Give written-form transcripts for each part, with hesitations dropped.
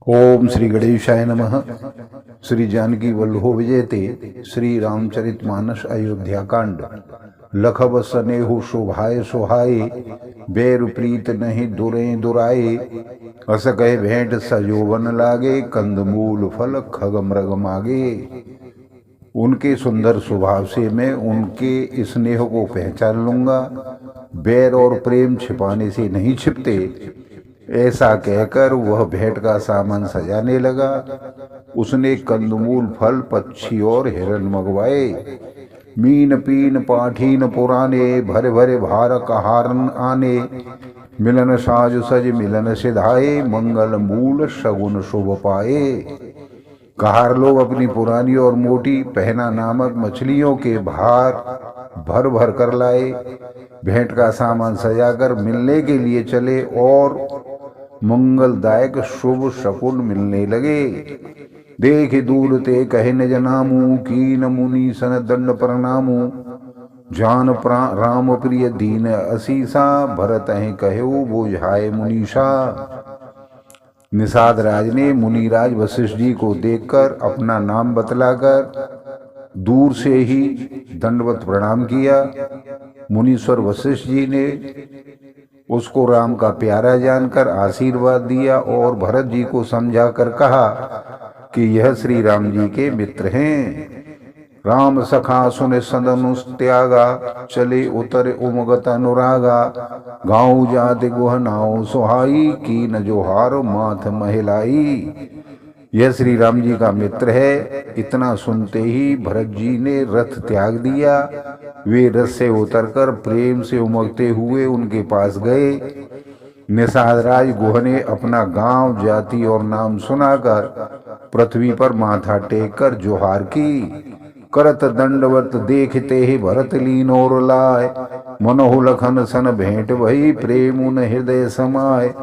ओम श्री गणेशाय नमः। श्री जानकी वल्लभो विजयते। श्री रामचरितमानस अयोध्या कांड। लखब सनेहु शोभाय सोहाए, बैरु प्रीत नहीं दुरे दुराए। अस कहे भेंट सजोवन लागे, कंदमूल फल खग मृग मागे। उनके सुंदर स्वभाव से मैं उनके स्नेह को पहचान लूंगा। बैर और प्रेम छिपाने से नहीं छिपते। ऐसा कहकर वह भेंट का सामान सजाने लगा। उसने कंदमूल फल पक्षी और हिरण मंगवाए। मीन पीन पाठीन पुराने, भरे भरे भार कहारन आने। मिलन साज सज मिलन सिधाए, मंगल मूल सगुन शुभ पाए। कहार लोग अपनी पुरानी और मोटी पहना नामक मछलियों के भार भर भर कर लाए। भेंट का सामान सजाकर मिलने के लिए चले और मंगलदायक शुभ शकुन मिलने लगे। देख दूर ते कहे निज नामू, कीन मुनि सन दंड प्रणामू। जान राम प्रिय दीन असीसा, भरत हैं कहु बोझाए मुनीषा। निषाद राज ने मुनिराज वशिष्ठ जी को देखकर अपना नाम बतलाकर दूर से ही दंडवत प्रणाम किया। मुनीश्वर वशिष्ठ जी ने उसको राम का प्यारा जानकर आशीर्वाद दिया और भरत जी को समझाकर कहा कि यह श्री राम जी के मित्र हैं। राम सखा सुन सदनु त्यागा, चले उतर उमगत अनुरागा। गाँव जात गुह नाव सुहाई, की न जोहार माथ महिलाई। यह श्री राम जी का मित्र है। इतना सुनते ही भरत जी ने रथ त्याग दिया। वे रथ से उतरकर प्रेम से उमगते हुए उनके पास गए। निषादराज गुह ने अपना गांव, जाति और नाम सुनाकर पृथ्वी पर माथा टेक कर जोहार की। करत दंडवत देखते ही भरत लीन और लाए। मनोहु लखन सन भेंट भई, प्रेम उन हृदय समाए।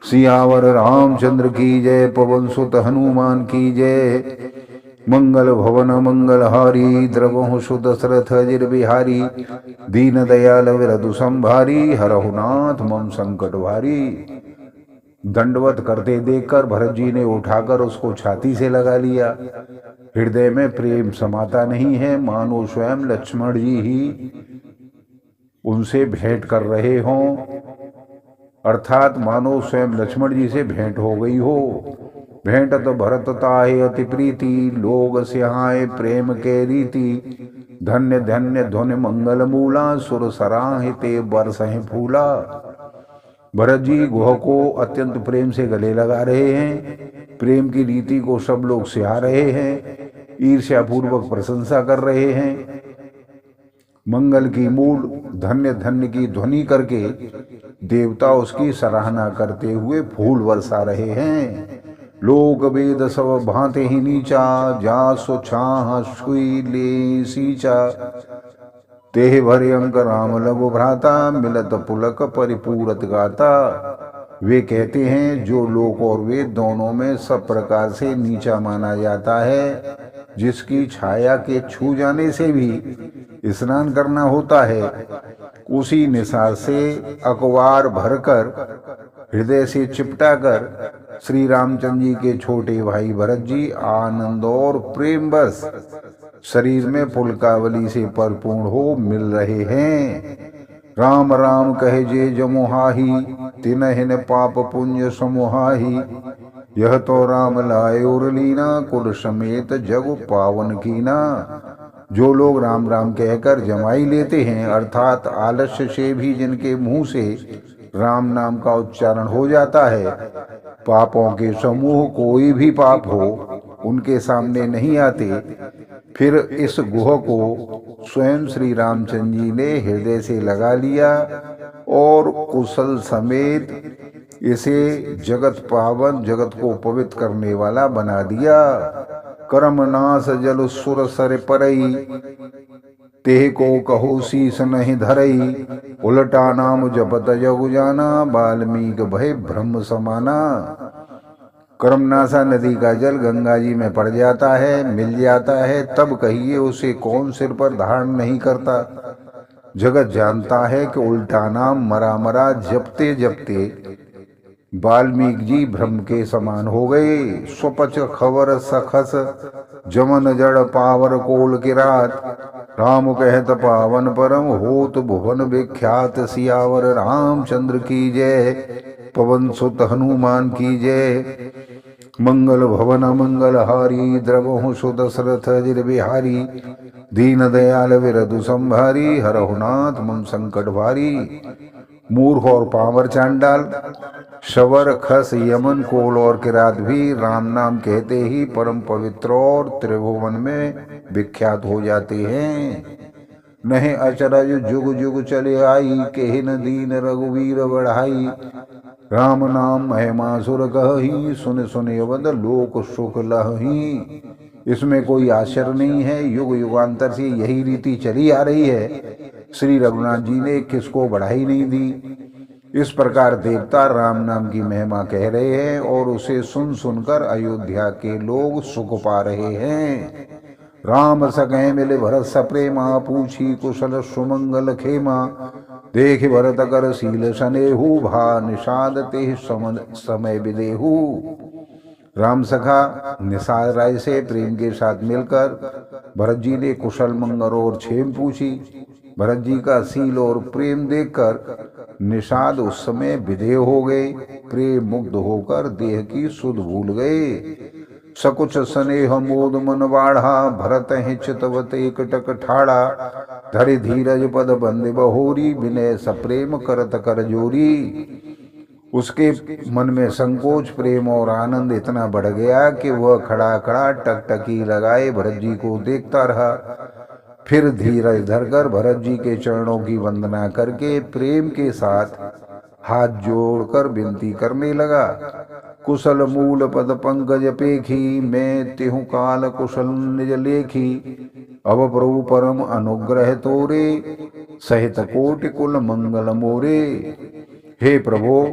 सियावर रामचंद्र की जय, पवन सुत हनुमान की जय। मंगल भवन मंगलहारी, द्रवहु सुत दशरथ अजिर बिहारी। दीन दयाल विरधु संभारी, हरहु नाथ मम संकट भारी। दंडवत करते देखकर भरत जी ने उठाकर उसको छाती से लगा लिया। हृदय में प्रेम समाता नहीं है, मानो स्वयं लक्ष्मण जी ही उनसे भेंट कर रहे हों। अर्थात मानो स्वयं लक्ष्मण जी से भेंट हो गई हो। भेंट तो भरत ताहे अति प्रीति, लोग सिहाए प्रेम के रीति। धन्य धन्य ध्वनि मंगल मूला, सुर सराहिते बरसहि फूला। भरत जी गुह को अत्यंत प्रेम से गले लगा रहे हैं। प्रेम की रीति को सब लोग सिहा रहे हैं, ईर्ष्या पूर्वक प्रशंसा कर रहे हैं। मंगल की मूल धन्य धन्य की ध्वनि करके देवता उसकी सराहना करते हुए फूल बरसा रहे हैं। लोक वेद सब भांते ही नीचा, जा सो छाह सुई ले सींचा। तेह भरे अंक राम लघु भ्राता, मिलत पुलक परिपूरत गाता। वे कहते हैं जो लोक और वेद दोनों में सब प्रकार से नीचा माना जाता है, जिसकी छाया के छू जाने से भी स्नान करना होता है, उसी निसार से अकवार भरकर हृदय से चिपटाकर श्री रामचंद्र जी के छोटे भाई भरत जी आनंद और प्रेम बस शरीर में पुलकावली से परिपूर्ण हो मिल रहे हैं। राम राम कहे जे जमोहाही, तिनहिन पाप पुण्य समोहाही। यह तो राम लाए और लीना, कुल समेत जग पावन कीना। जो लोग राम राम कहकर जमाई लेते हैं, अर्थात आलस्य से भी जिनके मुंह से राम नाम का उच्चारण हो जाता है, पापों के समूह कोई भी पाप हो उनके सामने नहीं आते। फिर इस गुह को स्वयं श्री रामचंद्र जी ने हृदय से लगा लिया और कुशल समेत इसे जगत पावन, जगत को पवित्र करने वाला बना दिया। कर्म नाश जल सुर सर परई, तेह को कहो शीस नहीं धरई। उलटा नाम जपत जगु जाना, वाल्मीकि भय ब्रह्म समाना। कर्मनाशा नदी का जल गंगा जी में पड़ जाता है, मिल जाता है, तब कहिए उसे कौन सिर पर धारण नहीं करता। जगत जानता है कि उल्टा नाम मरा मरा जपते जपते वाल्मीकि जी ब्रह्म के समान हो गए। स्वपच खबर सखस जमन जड़ पावर कोल किरात, राम कहत पावन परम होत भुवन विख्यात, सियावर रामचंद्र की जय, पवन सुत हनुमान की जय। मंगल भवन मंगल हारी, द्रवहु सुदशरथ अजिर बिहारी, दीन दयाल विरधु संभारी, हरहु नाथ मम संकट भारी। मूर्ख और पावर चांडाल, शवर खस यमन कोल और किरात भी राम नाम कहते ही परम पवित्र और त्रिभुवन में विख्यात हो जाते हैं। नहीं अचरज जुग जुग चले आई, केहि न दीन रघुवीर बढ़ाई, राम नाम महिमा सुर कहि, सुन सुन अवध लोक सुख लहि। इसमें कोई आश्चर्य नहीं है, युग युगांतर से यही रीति चली आ रही है। श्री रघुनाथ जी ने किसको बढ़ाई नहीं दी। इस प्रकार देवता राम नाम की महिमा कह रहे हैं और उसे सुन सुनकर अयोध्या के लोग सुख पा रहे हैं। राम सकै मिले भरत सप्रेमा, पूछी कुशल सुमंगल खेमा, देख भरत कर शील सनेहु, भा निषाद ते समय विदेहु। राम सखा निषाद राय से प्रेम के साथ मिलकर भरत जी ने कुशल मंगल और क्षेम पूछी। भरत जी का शील और प्रेम देखकर निषाद उस समय विदेह हो गए, प्रेम मुग्ध होकर देह की सुध भूल गए। सकुच स्नेह मोद मन बाढ़ा, भरत हैं चितवत एक टक ठाड़ा, धरि धीरज पद बंदे बहोरी, विनय सप्रेम करत कर जोरी। उसके मन में संकोच प्रेम और आनंद इतना बढ़ गया कि वह खड़ा खड़ा टकटकी लगाए भरत जी को देखता रहा। फिर धीरज धरकर भरत जी के चरणों की वंदना करके प्रेम के साथ हाथ जोड़कर विनती करने लगा। कुशल मूल पद पंकज पेखी, मैं तिहु काल कुशल निज लेखी, अब प्रभु परम अनुग्रह तोरे, सहित कोटि कुल मंगल मोरे। हे प्रभु,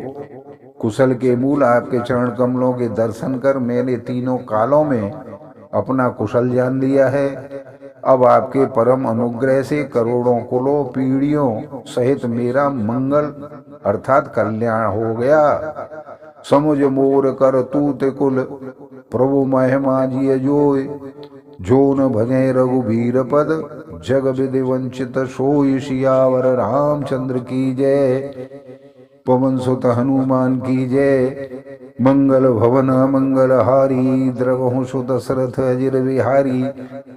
कुशल के मूल आपके चरण कमलों के दर्शन कर मैंने तीनों कालों में अपना कुशल जान लिया है। अब आपके परम अनुग्रह से करोड़ों कुलों पीढ़ियों सहित मेरा मंगल अर्थात कल्याण हो गया। समुझ मोर कर तूत कुल, प्रभु महिमा जिय जोय, जो न भजे रघुबीर पद, जग विधि वंचित सोई, सियावर रामचंद्र की जय, पवन सुत हनुमान की जय। मंगल भवन मंगल हारी, द्रवहु सुदशरथ अजिर बिहारी,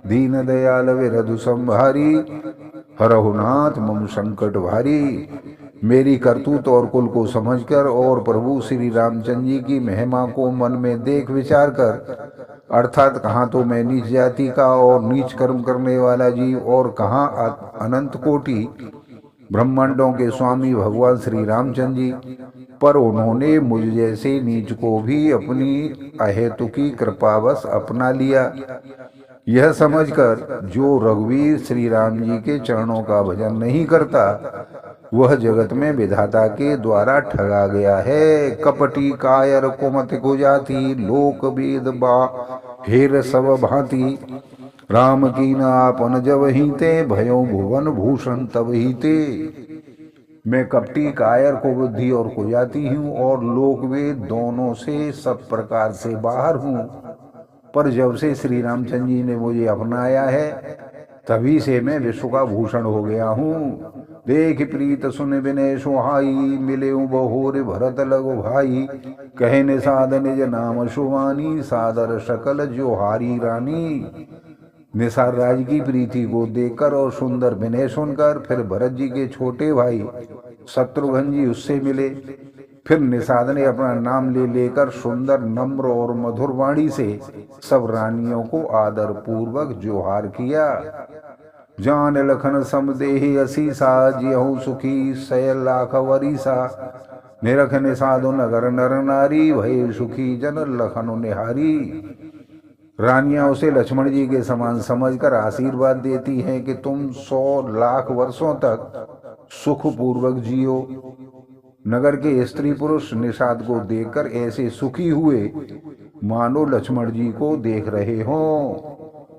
दीन दयाल विरधु संभारी, हरहु नाथ मम संकट भारी। मेरी करतूत और कुल को समझकर और प्रभु श्री रामचंद्र जी की महिमा को मन में देख विचार कर, अर्थात कहाँ तो मैं नीच जाति का और नीच कर्म करने वाला जीव और कहाँ अनंत कोटि ब्रह्मांडों के स्वामी भगवान श्री रामचंद्र जी, पर उन्होंने मुझ जैसे नीच को भी अपनी अहेतुकी कृपावश अपना लिया। यह समझकर जो रघुवीर श्री राम जी के चरणों का भजन नहीं करता, वह जगत में विधाता के द्वारा ठगा गया है। कपटी कायर कुमत को जाति, लोक वेद बा हेर सब भांति, राम की न आपन जब ही ते, भयो भुवन भूषण तब ही ते। मैं कपटी कायर को बुद्धि और कुजाती हूँ और लोक वेद दोनों से सब प्रकार से बाहर हूँ, पर जब से श्री रामचंद्र जी ने मुझे अपनाया है तभी से मैं विश्व का भूषण हो गया हूँ। देख प्रीत सुन विनय सुहाई, मिले बहोर भरत लगो भाई, कहे निषाद निज नाम सुवानी, सादर सकल जोहारी रानी। निषाद राज की प्रीति को देखकर और सुंदर विनय सुनकर फिर भरत जी के छोटे भाई शत्रुघ्न जी उससे मिले। फिर निषाद ने अपना नाम ले लेकर सुंदर नम्र और मधुर वाणी से सब रानियों को आदर पूर्वक जोहार किया। जान लखन समदेहि असीसा, जियहु सुखी सय लाख वरीसा, निरख निषादु नगर नर नारी, भय सुखी जन लखनु निहारी। रानियां उसे लक्ष्मण जी के समान समझकर आशीर्वाद देती हैं कि तुम 100 लाख वर्षों तक सुख पूर्वक जियो। नगर के स्त्री पुरुष निषाद को देखकर ऐसे सुखी हुए मानो लक्ष्मण जी को देख रहे हों।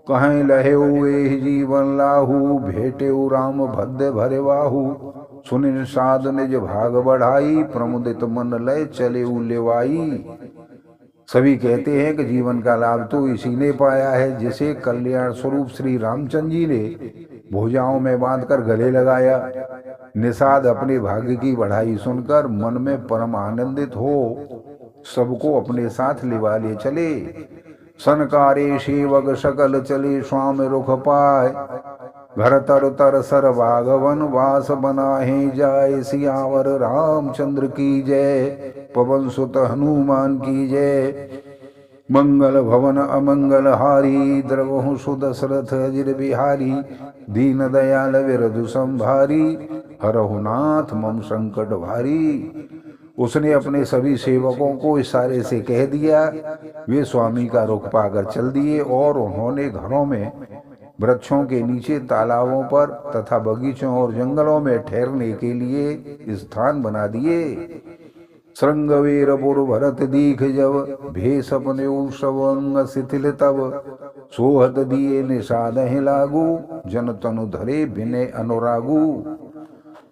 कहें लहे हुए जीवन लाहू, भेटे राम भद्र भरे बाहू, सुन निषाद निज भाग बढ़ाई, प्रमुदित मन लय चले उलेवाई। सभी कहते हैं कि जीवन का लाभ तो इसी ने पाया है जिसे कल्याण स्वरूप श्री रामचंद्र जी ने भुजाओं में बांधकर गले लगाया। निषाद अपने भाग्य की बढ़ाई सुनकर मन में परम आनंदित हो सबको अपने साथ लिवा ले चले। सनकारे सेवक सकल चले स्वामी रुख पाए, घर तर तर सर बागवन वास बनाहे जाय। सियावर रामचंद्र की जय, पवन सुत हनुमान की जय। मंगल भवन अमंगल हारी, द्रवहु सुदशरथ अजिर बिहारी। दीन दयाल विरधु संभारी, हरहु नाथ मम संकट भारी। उसने अपने सभी सेवकों को इशारे से कह दिया। वे स्वामी का रुख पाकर चल दिए और उन्होंने घरों में, वृक्षों के नीचे, तालाबों पर तथा बगीचों और जंगलों में ठहरने के लिए स्थान बना दिए। श्रृंगवीर पुर भरत दीख जब, भेष अपने सब अंग शिथिल तब। सोहत दिए निषाद हैं लागू, जन तनु धरे विनय अनुरागू।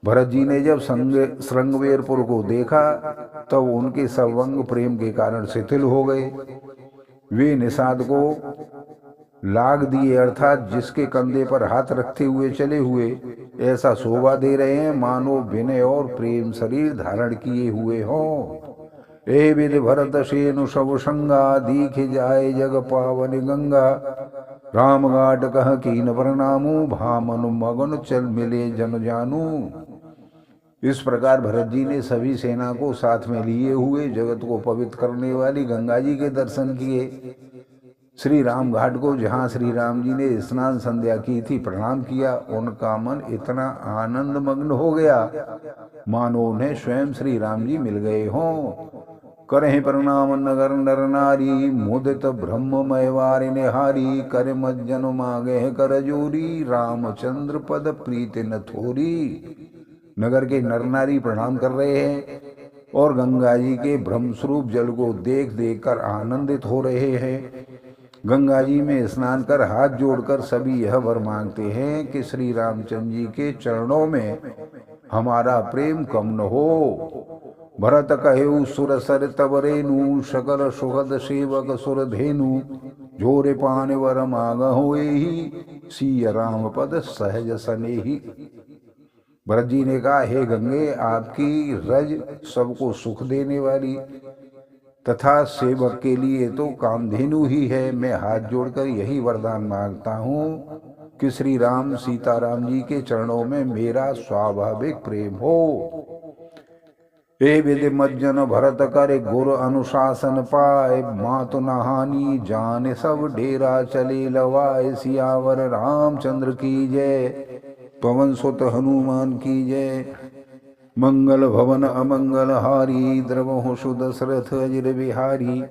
भरत जी ने जब श्रृंगवेरपुर को देखा तब उनके सब अंग प्रेम के कारण शिथिल हो गए। वे निषाद को लाग दिए, अर्थात जिसके कंधे पर हाथ रखते हुए चले हुए ऐसा शोभा दे रहे हैं मानो विनय और प्रेम शरीर धारण किए हुए हों। ए विद भरत सेनु सब संगा, दीख जाए जग पावन गंगा। राम घाट कह कीन प्रणामू, भामनु मगन चल मिले जन जानू। इस प्रकार भरत जी ने सभी सेना को साथ में लिए हुए जगत को पवित्र करने वाली गंगा जी के दर्शन किए। श्री राम घाट को, जहाँ श्री राम जी ने स्नान संध्या की थी, प्रणाम किया। उनका मन इतना आनंद मग्न हो गया मानो उन्हें स्वयं श्री राम जी मिल गए हों। करहि प्रणाम नगर नर नारी, मुदित ब्रह्ममय वारि निहारी। कर मज्जन मांगे कर जोरी, रामचंद्र पद प्रीति न थोरी। नगर के नर नारी प्रणाम कर रहे हैं और गंगा जी के ब्रह्म स्वरूप जल को देख देख कर आनंदित हो रहे हैं। गंगा जी में स्नान कर हाथ जोड़कर सभी यह वर मांगते हैं कि श्री रामचंद्र जी के चरणों में हमारा प्रेम कम न हो। भरत कहेउ सुर सर तब रेनु, सकल सुखद सेवक सुर धेनु। जोरे पान वर मांग होएहि, सिय राम पद सहज सनेहि। भरत जी ने कहा, हे गंगे, आपकी रज सबको सुख देने वाली तथा सेवक के लिए तो कामधेनु ही है। मैं हाथ जोड़कर यही वरदान मांगता हूँ कि श्री राम सीताराम जी के चरणों में मेरा स्वाभाविक प्रेम हो। ए विधि मज्जन भरत करे, गुर अनुशासन पाए। मातु नहानी जान सब डेरा चले लवाए। सियावर रामचंद्र की जय, पवन सुत हनुमान की जय। मंगल भवन अमंगल हारी, द्रवहु सुदशरथ अजिर बिहारी।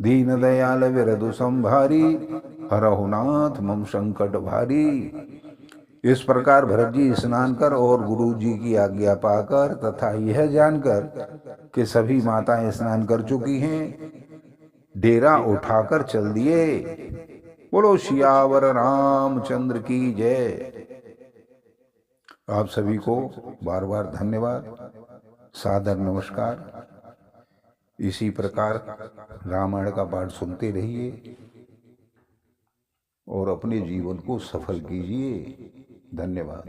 दीन दयाल विरधु संभारी, हरहु नाथ मम संकट भारी। इस प्रकार भरत जी स्नान कर और गुरु जी की आज्ञा पाकर तथा यह जानकर कि सभी माताएं स्नान कर चुकी हैं, डेरा उठाकर चल दिए। बोलो सियावर रामचंद्र की जय। आप सभी को बार बार धन्यवाद, सादर नमस्कार। इसी प्रकार रामायण का पाठ सुनते रहिए और अपने जीवन को सफल कीजिए। धन्यवाद।